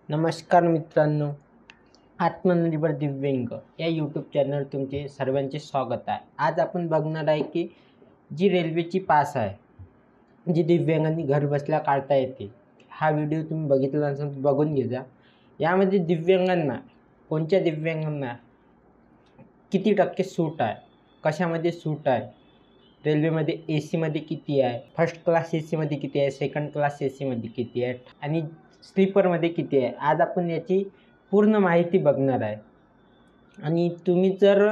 नमस्कार मित्रांनो, आत्मनिर्भर दिव्यांग या यूट्यूब चॅनल तुमचे सर्वांचे स्वागत आहे. आज आपण बघणार आहे की जी रेल्वेची पास आहे जी दिव्यांगांनी घर बसल्या काढता येते. हा व्हिडिओ तुम्ही बघितला नसेल तर बघून घे जा. यामध्ये दिव्यांगांना कोणत्या दिव्यांगांना किती टक्के सूट आहे, कशामध्ये सूट आहे, रेल्वेमध्ये ए सीमध्ये किती आहे, फर्स्ट क्लास ए सीमध्ये किती आहे, सेकंड क्लास ए सीमध्ये किती आहे आणि स्लीपरमध्ये किती आहे, आज आपण याची पूर्ण माहिती बघणार आहे. आणि तुम्ही जर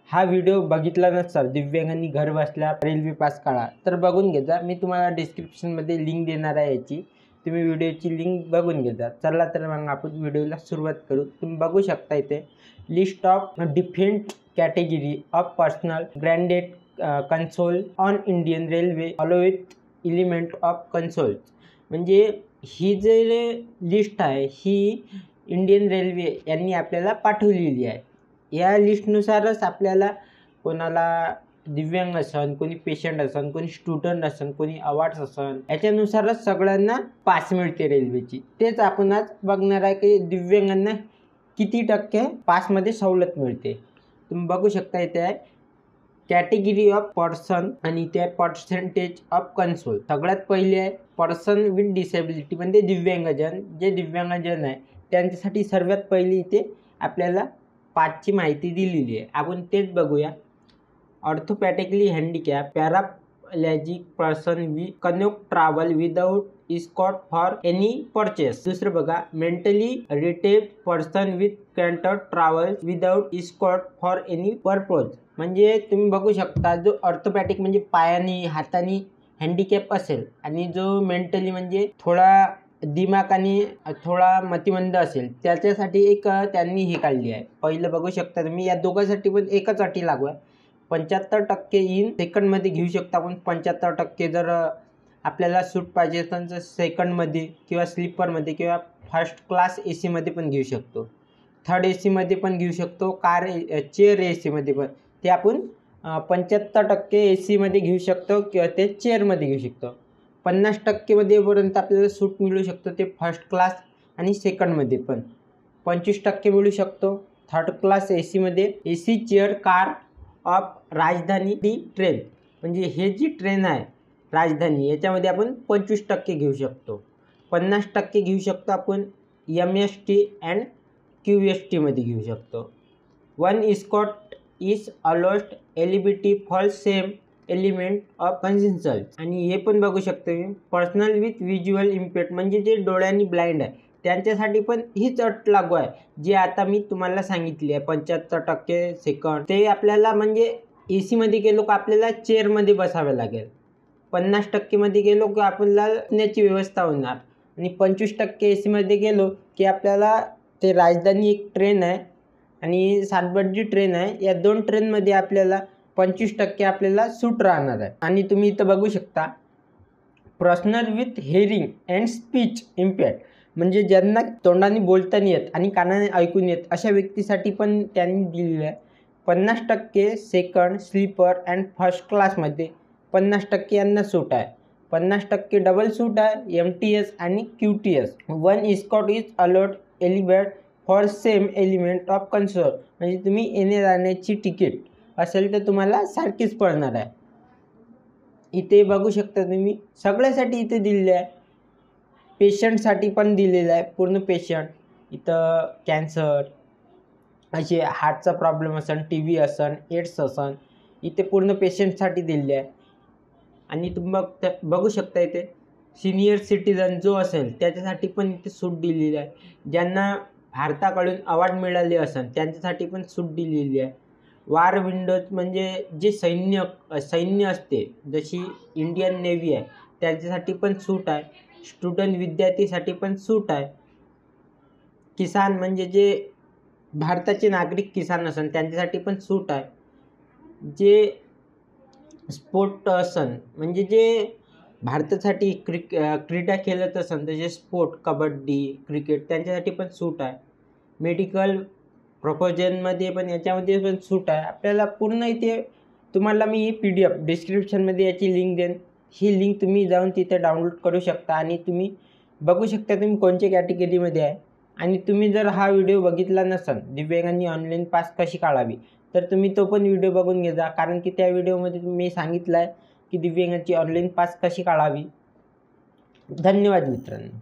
हा व्हिडिओ बघितला नसाल, दिव्यांगांनी घर बसल्या रेल्वे पास काढा, तर बघून घे जा. मी तुम्हाला डिस्क्रिप्शनमध्ये लिंक देणार आहे याची, तुम्ही व्हिडिओची लिंक बघून घे जा. चला तर मग आपण व्हिडिओला सुरुवात करू. तुम्ही बघू शकता इथे list of different category of personal granted concession on Indian railway अलो विथ एलिमेंट ऑफ कन्सोल. म्हणजे ही जे लिस्ट आहे ही इंडियन रेल्वे यांनी आपल्याला पाठवलेली आहे. या लिस्टनुसारच आपल्याला कोणाला दिव्यांग असन, कोणी पेशंट असन, कोणी स्टुडंट असन, कोणी अवॉर्ड्स असन, याच्यानुसारच सगळ्यांना पास मिळते रेल्वेची. तेच आपण आज बघणार आहे की दिव्यांगांना किती टक्के पासमध्ये सवलत मिळते. तुम्ही बघू शकता इथे आहे कॅटेगरी ऑफ पर्सन आणि ते पर्सेंटेज ऑफ कन्सोल. सगळ्यात पहिले आहे पर्सन विथ डिसेबिलिटी, म्हणजे दिव्यांगजन. जे दिव्यांगजन आहे त्यांच्यासाठी सर्वात पहिली इथे आपल्याला पाचची माहिती दिलेली आहे. आपण तेच बघूया. Orthopedically handicap paraplegic person we cannot travel without escort for any purchase. दुसरं बघा, mentally retarded person with cannot travel without escort for any purpose. म्हणजे तुम्ही बघू शकता, जो ऑर्थोपॅटिक म्हणजे पायानी हातानी हँडिकॅप असेल आणि जो मेंटली म्हणजे थोडा दिमागाने थोडा मतिमंद असेल, त्याच्यासाठी एक त्यांनी हे काढली आहे. पहिलं बघू शकता तुम्ही, या दोघांसाठी पण एकच अटी लागू आहे. 75% इन सेकंडमध्ये घेऊ शकता आपण. 75% जर आपल्याला सूट पाहिजे असेल तर सेकंडमध्ये किंवा स्लीपरमध्ये किंवा फर्स्ट क्लास ए सीमध्ये पण घेऊ शकतो, थर्ड ए सीमध्ये पण घेऊ शकतो, कार चेअर ए सीमध्ये पण. ते आपण 75% ए सीमध्ये घेऊ शकतो किंवा ते चेअरमध्ये घेऊ शकतो. 50% पर्यंत आपल्याला सूट मिळू शकतो ते फर्स्ट क्लास आणि सेकंडमध्ये पण. 25% मिळू शकतो थर्ड क्लास ए सीमध्ये. ए सी चेअर कार ऑफ राजधानी डी ट्रेन, म्हणजे हे जी ट्रेन आहे राजधानी याच्यामध्ये आपण 25% घेऊ शकतो. 50% घेऊ शकतो आपण M S T and Q S टीमध्ये घेऊ शकतो. One escort is allowed eligibility for same element of concession. आणि हे पण बघू शकतो मी, पर्सनल विथ व्हिज्युअल इम्पेअर्ड, म्हणजे जे डोळ्यांनी ब्लाइंड आहे त्यांच्यासाठी पण हीच अट लागू आहे जी आता मी तुम्हाला सांगितली आहे. 75% सेकंड ते आपल्याला म्हणजे ए सीमध्ये गेलो का आपल्याला चेअरमध्ये बसावे लागेल. 50% मध्ये गेलो की आपल्याला बसण्याची व्यवस्था होणार. आणि 25% ए सीमध्ये गेलो की आपल्याला ते राजधानी एक ट्रेन आहे आणि सातबर्डी ट्रेन आहे, या दोन ट्रेनमध्ये आपल्याला 25% आपल्याला सूट राहणार आहे. आणि तुम्ही इथं बघू शकता personal with hearing and speech इम्पेअर्ड, म्हणजे ज्यांना तोंडाने बोलता नाही येत आणि कानाने ऐकून येत अशा व्यक्तीसाठी पण त्यांनी दिलेलं आहे. 50% सेकंड स्लीपर अँड फर्स्ट क्लासमध्ये 50% यांना सूट आहे. 50% डबल सूट आहे एम टी एस आणि Q T S. One escort is allowed eligible for same element of concession, म्हणजे तुम्ही येणे जाण्याची तिकीट असेल तर तुम्हाला सारखीच पडणार आहे. इथे बघू शकता तुम्ही सगळ्यासाठी इथे दिलेले आहे. पेशंटसाठी पण दिलेलं आहे, पूर्ण पेशंट. इथं कॅन्सर, असे हार्टचा प्रॉब्लेम असन, टी व्ही असन, एड्स असन, इथे पूर्ण पेशंटसाठी दिलेले आहे. आणि तुम्ही बघू शकता इथे सिनियर सिटीजन जो असेल त्याच्यासाठी पण इथे सूट दिलेली आहे. ज्यांना भारताकडून अवॉर्ड मिळाले असेल त्यांच्यासाठी पण सूट दिलेली आहे. वार विंडोज, म्हणजे जे सैन्य असते जशी इंडियन नेव्ही आहे त्यांच्यासाठी पण सूट आहे. स्टुडंट विद्यार्थीसाठी पण सूट आहे. किसान, म्हणजे जे भारताचे नागरिक किसान असन त्यांच्यासाठी पण सूट आहे. जे स्पोर्ट असन, म्हणजे जे भारतासाठी क्रीडा खेळत असन तसे स्पोर्ट, कबड्डी, क्रिकेट, त्यांच्यासाठी पण सूट आहे. मेडिकल प्रोफेशनमध्ये पण याच्यामध्ये पण सूट आहे. आपल्याला पूर्ण इथे तुम्हाला मी PDF डिस्क्रिप्शनमध्ये याची लिंक देईन. ही लिंक तुम्ही जाऊन तिथे डाउनलोड करू शकता आणि तुम्ही बघू शकता तुम्ही कोणत्या कॅटेगरीमध्ये आहे. आणि तुम्ही जर हा व्हिडिओ बघितला नसाल, दिव्यांगांनी ऑनलाईन पास कशी काढावी, तर तुम्ही तो पण व्हिडिओ बघून घे जा, कारण की त्या व्हिडिओमध्ये मी सांगितलं आहे की दिव्यांगाची ऑनलाईन पास कशी काढावी. धन्यवाद मित्रांनो.